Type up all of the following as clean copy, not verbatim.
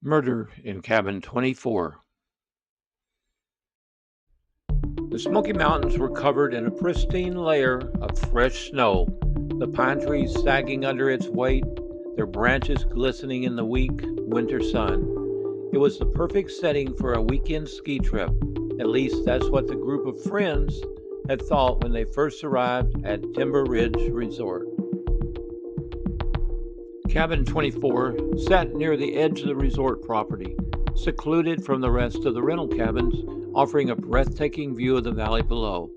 Murder in Cabin 24. The Smoky Mountains were covered in a pristine layer of fresh snow, the pine trees sagging under its weight, their branches glistening in the weak winter sun. It was the perfect setting for a weekend ski trip. At least that's what the group of friends had thought when they first arrived at Timber Ridge Resort. Cabin 24 sat near the edge of the resort property, secluded from the rest of the rental cabins, offering a breathtaking view of the valley below.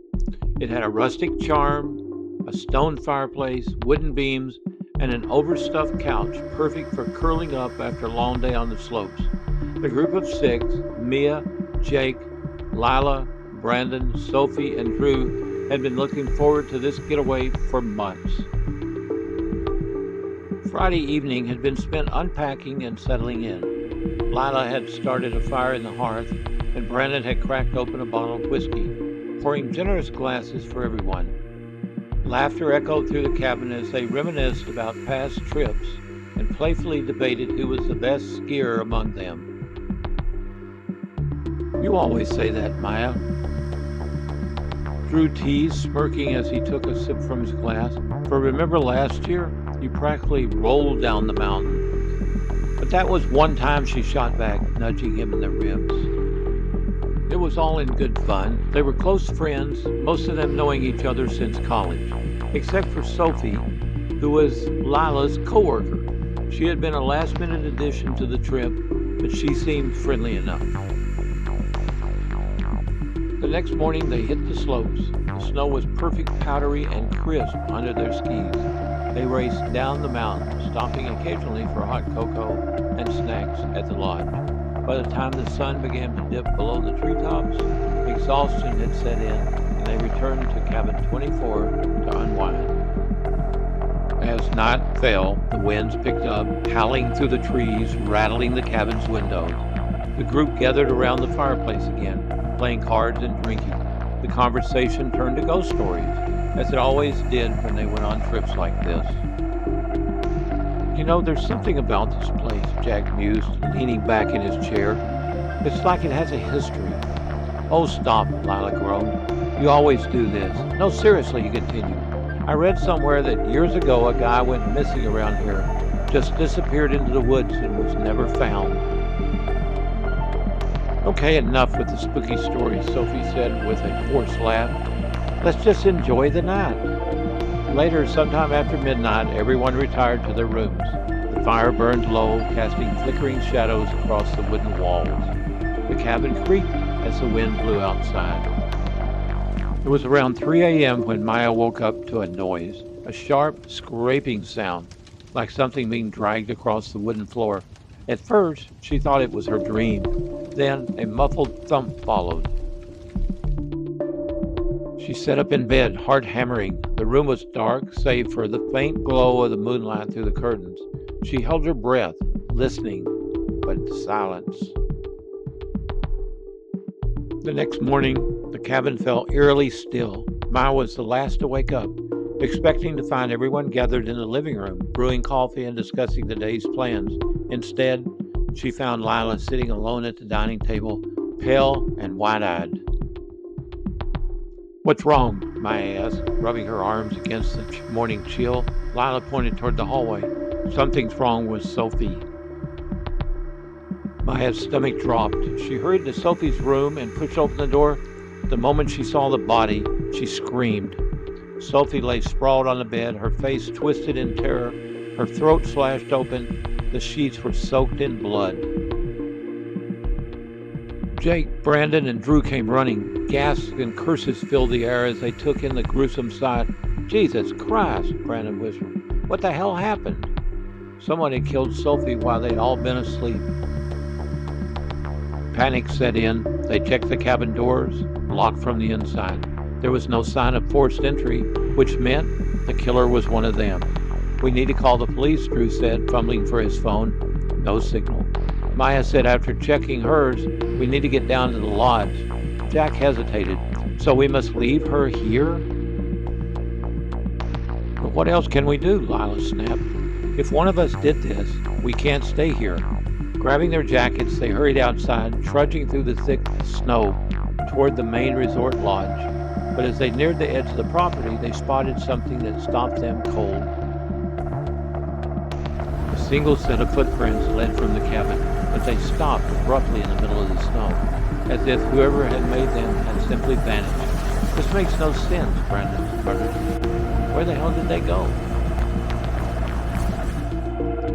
It had a rustic charm, a stone fireplace, wooden beams, and an overstuffed couch perfect for curling up after a long day on the slopes. The group of six, Mia, Jake, Lila, Brandon, Sophie, and Drew, had been looking forward to this getaway for months. Friday evening had been spent unpacking and settling in. Lila had started a fire in the hearth, and Brandon had cracked open a bottle of whiskey, pouring generous glasses for everyone. Laughter echoed through the cabin as they reminisced about past trips and playfully debated who was the best skier among them. "You always say that, Maya," Drew teased, smirking as he took a sip from his glass. "For remember last year? You practically rolled down the mountain." But that was one time, she shot back, nudging him in the ribs. It was all in good fun. They were close friends, most of them knowing each other since college, except for Sophie, who was Lila's coworker. She had been a last-minute addition to the trip, but she seemed friendly enough. The next morning they hit the slopes. The snow was perfect, powdery, and crisp under their skis. They raced down the mountain, stopping occasionally for hot cocoa and snacks at the lodge. By the time the sun began to dip below the treetops, exhaustion had set in, and they returned to Cabin 24 to unwind. As night fell, the winds picked up, howling through the trees, rattling the cabin's windows. The group gathered around the fireplace again, playing cards and drinking. The conversation turned to ghost stories, as it always did when they went on trips like this. "You know, there's something about this place," Jack mused, leaning back in his chair. "It's like it has a history." "Oh, stop," Lila groaned. "You always do this." "No, seriously," he continued. "I read somewhere that years ago a guy went missing around here, just disappeared into the woods and was never found." "Okay, enough with the spooky stories," Sophie said with a forced laugh. "Let's just enjoy the night." Later, sometime after midnight, everyone retired to their rooms. The fire burned low, casting flickering shadows across the wooden walls. The cabin creaked as the wind blew outside. It was around 3 a.m. when Maya woke up to a noise, a sharp, scraping sound, like something being dragged across the wooden floor. At first, she thought it was her dream. Then a muffled thump followed. She sat up in bed, heart hammering. The room was dark, save for the faint glow of the moonlight through the curtains. She held her breath, listening, but in silence. The next morning, the cabin felt eerily still. Maya was the last to wake up, expecting to find everyone gathered in the living room, brewing coffee and discussing the day's plans. Instead, she found Lila sitting alone at the dining table, pale and wide-eyed. "What's wrong?" Maya asked, rubbing her arms against the morning chill. Lila pointed toward the hallway. "Something's wrong with Sophie." Maya's stomach dropped. She hurried to Sophie's room and pushed open the door. The moment she saw the body, she screamed. Sophie lay sprawled on the bed, her face twisted in terror, her throat slashed open. The sheets were soaked in blood. Jake, Brandon, and Drew came running. Gasps and curses filled the air as they took in the gruesome sight. "Jesus Christ," Brandon whispered. "What the hell happened?" Someone had killed Sophie while they'd all been asleep. Panic set in. They checked the cabin doors, locked from the inside. There was no sign of forced entry, which meant the killer was one of them. "We need to call the police," Drew said, fumbling for his phone. No signal. Maya said after checking hers, "We need to get down to the lodge." Jack hesitated. "So we must leave her here?" "But what else can we do?" Lila snapped. "If one of us did this, we can't stay here." Grabbing their jackets, they hurried outside, trudging through the thick snow toward the main resort lodge. But as they neared the edge of the property, they spotted something that stopped them cold. A single set of footprints led from the cabin, but they stopped abruptly in the middle of the snow, as if whoever had made them had simply vanished. This makes no sense, Brandon muttered. Where the hell did they go?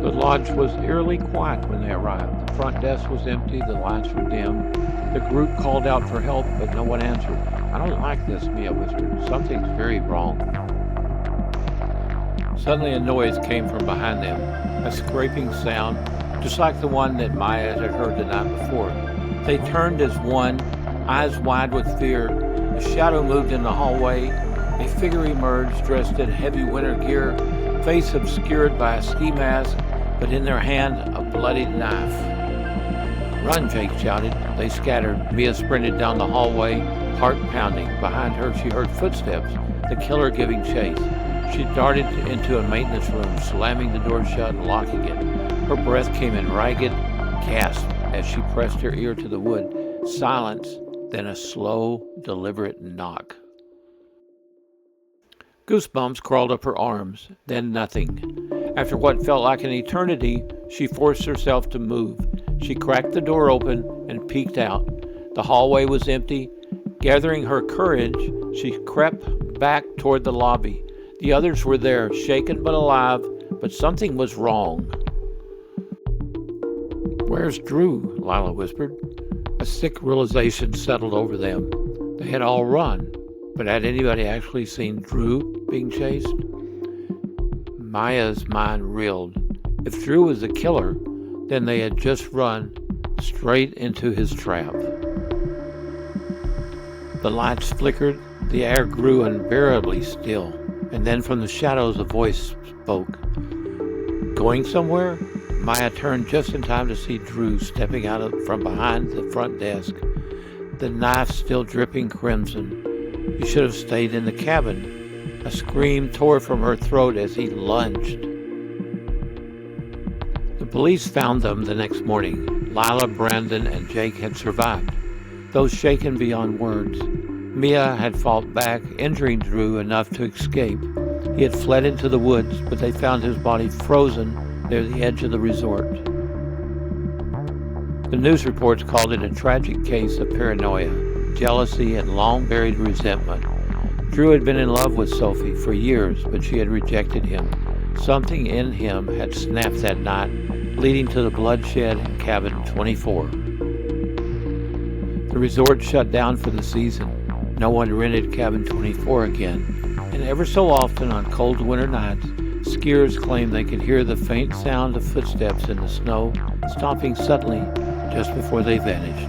The lodge was eerily quiet when they arrived. The front desk was empty, the lights were dim. The group called out for help, but no one answered. I don't like this, Mia whispered. Something's very wrong. Suddenly a noise came from behind them, a scraping sound, just like the one that Maya had heard the night before. They turned as one, eyes wide with fear. A shadow moved in the hallway. A figure emerged, dressed in heavy winter gear, face obscured by a ski mask, but in their hand a bloodied knife. Run, Jake shouted. They scattered. Mia sprinted down the hallway, heart pounding. Behind her she heard footsteps, the killer giving chase. She darted into a maintenance room, slamming the door shut and locking it. Her breath came in ragged gasps as she pressed her ear to the wood. Silence, then a slow, deliberate knock. Goosebumps crawled up her arms, then nothing. After what felt like an eternity, she forced herself to move. She cracked the door open and peeked out. The hallway was empty. Gathering her courage, she crept back toward the lobby. The others were there, shaken but alive, but something was wrong. Where's Drew? Lila whispered. A sick realization settled over them. They had all run, but had anybody actually seen Drew being chased? Maya's mind reeled. If Drew was the killer, then they had just run straight into his trap. The lights flickered, the air grew unbearably still, and then from the shadows a voice spoke. Going somewhere? Maya turned just in time to see Drew stepping out from behind the front desk, the knife still dripping crimson. You should have stayed in the cabin. A scream tore from her throat as he lunged. The police found them the next morning. Lila, Brandon, and Jake had survived, though shaken beyond words. Mia had fought back, injuring Drew enough to escape. He had fled into the woods, but they found his body frozen near the edge of the resort. The news reports called it a tragic case of paranoia, jealousy, and long-buried resentment. Drew had been in love with Sophie for years, but she had rejected him. Something in him had snapped that night, leading to the bloodshed in Cabin 24. The resort shut down for the season. No one rented Cabin 24 again, and ever so often on cold winter nights, skiers claimed they could hear the faint sound of footsteps in the snow, stopping suddenly just before they vanished.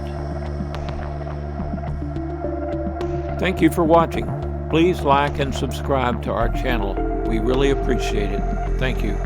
Thank you for watching. Please like and subscribe to our channel. We really appreciate it. Thank you.